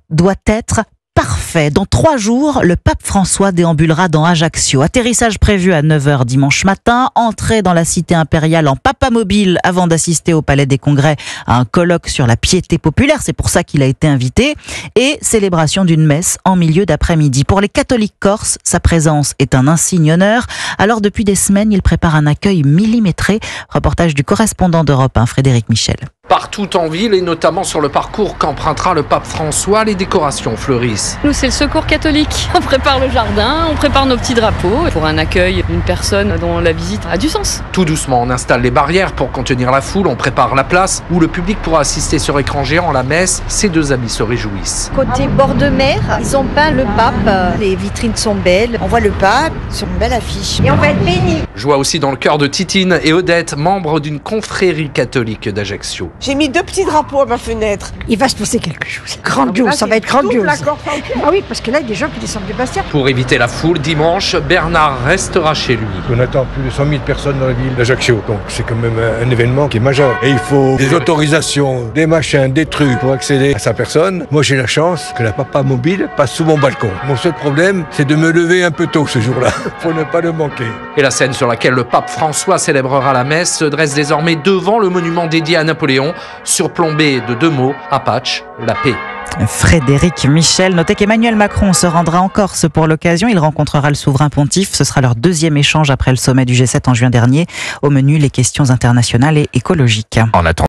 doit être parfait. Dans 3 jours, le pape François déambulera dans Ajaccio. Atterrissage prévu à 9h dimanche matin. Entrée dans la cité impériale en papamobile avant d'assister au Palais des Congrès à un colloque sur la piété populaire. C'est pour ça qu'il a été invité. Et célébration d'une messe en milieu d'après-midi. Pour les catholiques corses, sa présence est un insigne honneur. Alors depuis des semaines, il prépare un accueil millimétré. Reportage du correspondant d'Europe 1, Frédéric Michel. Partout en ville et notamment sur le parcours qu'empruntera le pape François, les décorations fleurissent. Nous, c'est le secours catholique. On prépare le jardin, on prépare nos petits drapeaux pour un accueil d'une personne dont la visite a du sens. Tout doucement, on installe les barrières pour contenir la foule, on prépare la place où le public pourra assister sur écran géant à la messe. Ses 2 amis se réjouissent. Côté bord de mer, ils ont peint le pape. Les vitrines sont belles. On voit le pape sur une belle affiche. Et on va être bénis. Joie aussi dans le cœur de Titine et Odette, membres d'une confrérie catholique d'Ajaccio. J'ai mis 2 petits drapeaux à ma fenêtre. Il va se passer quelque chose. Grandiose, ça va être grandiose. Ah oui, parce que là, il y a des gens qui descendent de Bastia. Pour éviter la foule, dimanche, Bernard restera chez lui. On attend plus de 100 000 personnes dans la ville d'Ajaccio. Donc c'est quand même un événement qui est majeur. Et il faut des autorisations, des machins, des trucs pour accéder à sa personne. Moi j'ai la chance que la papamobile passe sous mon balcon. Mon seul problème, c'est de me lever un peu tôt ce jour-là, pour ne pas le manquer. Et la scène sur laquelle le pape François célébrera la messe se dresse désormais devant le monument dédié à Napoléon, surplombé de 2 mots, Apache, la paix. Frédéric Michel. Notez qu'Emmanuel Macron se rendra en Corse pour l'occasion. Il rencontrera le souverain pontife. Ce sera leur 2e échange après le sommet du G7 en juin dernier. Au menu, les questions internationales et écologiques.